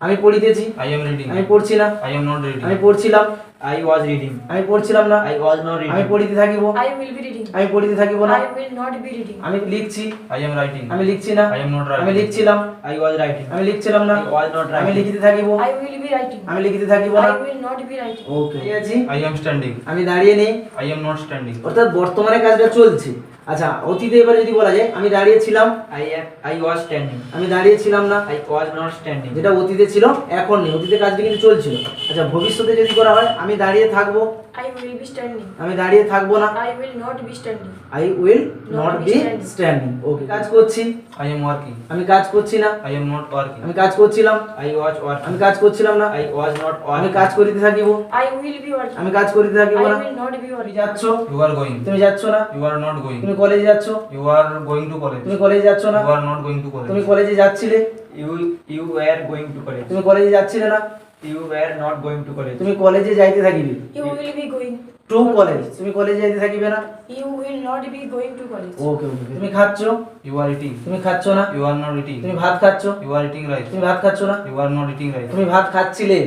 আমি পড়িতেছি। I am reading. আমি পড়ছি না। I am not reading. আমি পড়ছিলাম। I was reading. আমি পড়ছিলাম না। I was not আমি reading. পড়িতে থাকিব। I will be reading. আমি পড়িতে থাকিব না। I will not be reading. আমি লিখছি। I am writing. আমি লিখছি না। I am not আমি writing. লিখছিলাম। I was writing. আমি লিখছিলাম না। I was not আমি writing. লিখিতে থাকিব। I will be writing. আমি লিখিতে থাকিব না। I will not be writing. ওকে, ঠিক আছে। I am standing. আমি দাঁড়িয়ে নেই। I am not standing. অর্থাৎ বর্তমানে কাজটা চলছে। আচ্ছা, অতীতে এবারে যদি বলা যায় আমি দাঁড়িয়ে ছিলাম। I was standing. আমি দাঁড়িয়ে ছিলাম না। I was not standing. যেটা অতীতে ছিল এখন নেই, অতীতে কাজটা কিন্তু চলছিল। আচ্ছা, ভবিষ্যতে যদি করা হয় আমি দাঁড়িয়ে থাকবো। I will be standing. আমি দাঁড়িয়ে থাকবো না। I will not be standing. I will not be standing. ওকে, কাজ করছি। I am working. আমি কাজ করছি না। I am not working. আমি কাজ করছিলাম। I was working. আমি কাজ করছিলাম না। I was not আমি working. কাজ করিতে থাকিব। I will be working. আমি কাজ করিতে থাকিব I না। will not be তুমি working. যাচ্ছ। You are going. তুমি যাচ্ছ না। You are not going. তুমি কলেজে যাচ্ছ। You are going to college. তুমি কলেজে যাচ্ছ না। You are not going to college. তুমি কলেজে যাচ্ছিলে। You were going to college. তুমি কলেজে যাচ্ছিলে না। You were not going to college. তুমি কলেজে যাইতে থাকিবে। You will be going to college. তুমি কলেজে যাইতে থাকিবে না। You will not be going to college. ওকে ওকে। তুমি খাচ্ছ। You are eating. তুমি খাচ্ছ না। You are not eating. তুমি ভাত খাচ্ছ। You are eating rice. তুমি ভাত খাচ্ছ না। You are not eating rice. তুমি ভাত খাচ্ছিলে।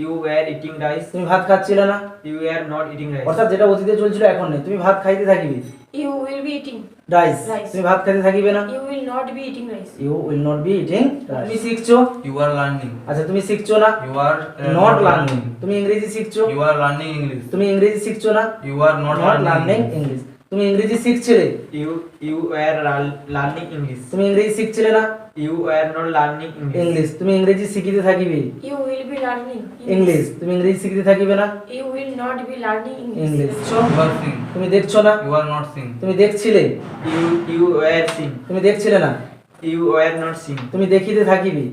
You were eating rice. তুমি ভাত খাচ্ছিলে না। You were not eating rice. অর্থাৎ যেটা অতীতে চলছিল এখন নেই। তুমি ভাত খাইতে থাকিবে। You will be eating rice. Rice. তুমি ভাত খাইতে থাকিবে না। You will not be eating rice. You will not be eating. তুমি শিখছো। You are learning. আচ্ছা, তুমি শিখছো না। You are not learning. তুমি ইংরেজি শিখছো। You are learning English. তুমি ইংরেজি শিখছো না। You are not not learning learning. English. তুমি ইংরেজি শিখছিলে। You were learning English. তুমি ইংরেজি শিখছিলে না। You were not learning English. English. তুমি ইংরেজি শিখিতে থাকিবে। You will be learning English. তুমি ইংরেজি শিখিতে থাকিবে না। You will not be learning English. English. You are seeing. তুমি দেখছো না। You are not seeing. তুমি দেখছিলে। You were seeing. তুমি দেখছিলে না। You were not seeing. তুমি দেখিতে থাকিবে।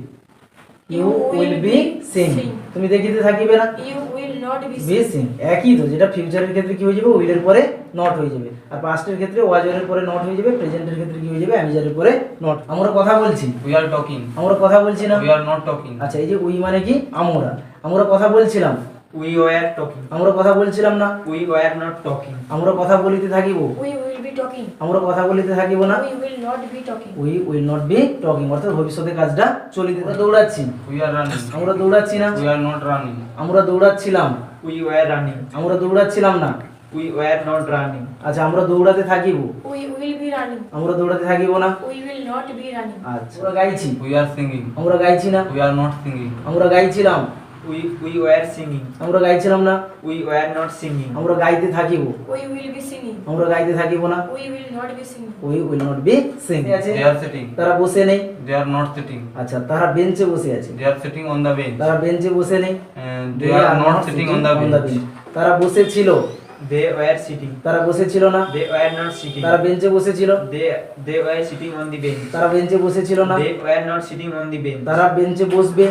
You will be seeing. তুমি দেখিতে থাকিবে না। You will not be be seeing. একই তো, যেটা ফিউচারের ক্ষেত্রে কি হয়ে যাবে, উইলের পরে নট হয়ে যাবে। আর পাস্টের ক্ষেত্রে ওয়াজ এর পরে নট হয়ে যাবে। প্রেজেন্টের ক্ষেত্রে কি হয়ে যাবে, অ্যামিজারের পরে নট। আমরা কথা বলছি। We are talking. আমরা কথা বলছি না। We are not talking. আচ্ছা, এই যে উই মানে কি, আমরা। আমরা কথা বলছিলাম। We were talking. আমরা কথা বলছিলাম না। We were not talking. আমরা কথা বলিতে থাকিব। We will be talking. আমরা কথা বলিতে থাকিব না। We will not be talking. We will not B talking. অর্থাৎ ভবিষ্যতে কাজটা চলিতে। আমরা দৌড়াচ্ছি। We are running. আমরা দৌড়াচ্ছি না। We are not running. আমরা দৌড়াচ্ছিলাম। We were running. আমরা দৌড়াচ্ছিলাম না। We were not running. আচ্ছা, আমরা দৌড়াতে থাকিব। We will be running. আমরা দৌড়াতে থাকিব না। We will not be running. আচ্ছা, আমরা গাইছি। We are singing. আমরা গাইছি না। We are not singing. আমরা গাইছিলাম। We were singing. আমরা গাইছিলাম না। We were not singing. আমরা গাইতে থাকিব। We will be singing. আমরা গাইতে থাকিব না। We will not be singing. We will not be সিং। They are sitting. তারা বসে নেই। They are not sitting. আচ্ছা, তারা বেঞ্চে বসে আছে। They are sitting on the bench. তারা বেঞ্চে বসে নেই। And they are not sitting on the bench. তারা বসেছিল। They were sitting. তারা বসেছিল না। They were not sitting. তারা বেঞ্চে বসেছিল। They were sitting on the bench. তারা বেঞ্চে বসেছিল না। They were not sitting on the bench. তারা বেঞ্চে বসবে।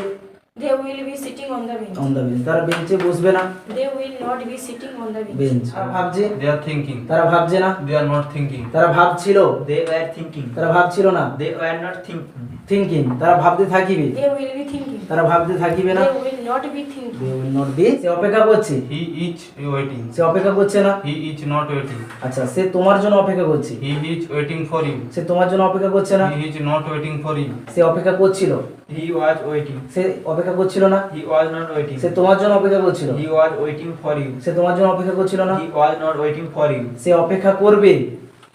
They will be sitting on the bench. On the bench. তারা বেঞ্চে বসবে না। They will not be sitting on the bench. Bench. তারা ভাবছে। They are thinking. তারা ভাবছে না। They are not thinking. তারা ভাবছিল। They were thinking. তারা ভাবছিল না। They were not thinking. Thinking. তারা ভাবতে থাকিবে। They will be thinking. তারা ভাবতে থাকিবে না। They will not be thinking. They will not be. সে অপেক্ষা করছে। He is waiting. সে অপেক্ষা করছে না। He is not waiting. আচ্ছা, সে তোমার জন্য অপেক্ষা করছে। He is waiting for you. সে তোমার জন্য অপেক্ষা করছে না। He is not waiting for you. সে অপেক্ষা করছিল। He was waiting. সে অপেক্ষা করছিল না। He was not waiting. সে তোমার জন্য অপেক্ষা করছিল। He was waiting for you. সে তোমার জন্য অপেক্ষা করছিল না। He was not waiting for you. সে অপেক্ষা করবে।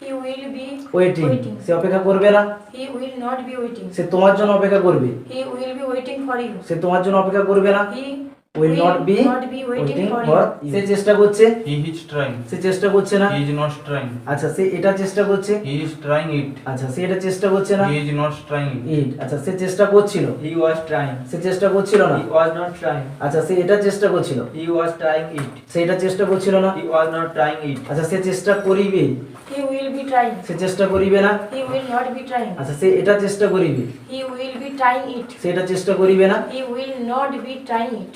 He will be waiting. waiting. সে অপেক্ষা করবে না। He will not be waiting. সে তোমার জন্য অপেক্ষা করবে। He will be waiting for you. সে তোমার জন্য অপেক্ষা করবে না। He will not be waiting for for. you. সে চেষ্টা করছে। He is trying. সে চেষ্টা করছে না। He is not trying. আচ্ছা, সে এটা চেষ্টা করছে। He is trying it. আচ্ছা, সে এটা চেষ্টা করছে না। He is not trying it. ইট। আচ্ছা, সে চেষ্টা করছিল। He was trying. সে চেষ্টা করছিল না। He was not trying. আচ্ছা, সে এটা চেষ্টা করছিল। He was trying it. সে এটা চেষ্টা করছিল না। He was not trying it. আচ্ছা, সে চেষ্টা করিবে। He will be trying. সে চেষ্টা করিবে না। He will not be trying. আচ্ছা, সে এটা চেষ্টা করিবে। He will be trying it. সে এটা চেষ্টা করিবে না। He will not be trying it.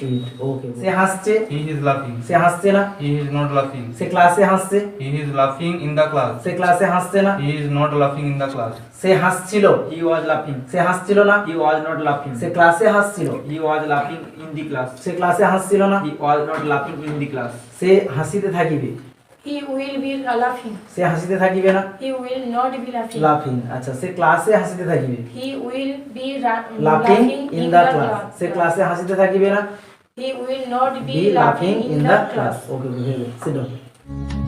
ওকে। সে হাসছে। He is laughing. সে হাসছে না। He is not laughing. সে ক্লাসে হাসছে। He is laughing in the class. সে ক্লাসে হাসছে না। He is not laughing in the class. Say হাসছিল। He was laughing. সে হাসছিল না। He was not laughing. সে ক্লাসে হাসছিল। He was laughing in the class. সে ক্লাসে হাসছিল না। He was not laughing in the class. সে হাসিতে থাকিবে। He will be laughing. সে হাসিতে থাকিবে না, He will not be laughing. লাফিং। আচ্ছা, সে ক্লাসে হাসিতে থাকিবে, He will be লাফিং ইন দ্য ক্লাস। সে ক্লাসে হাসিতে থাকিবে না, He will not be be লাফিং laughing in in the the class. class. Okay, very good, sit down.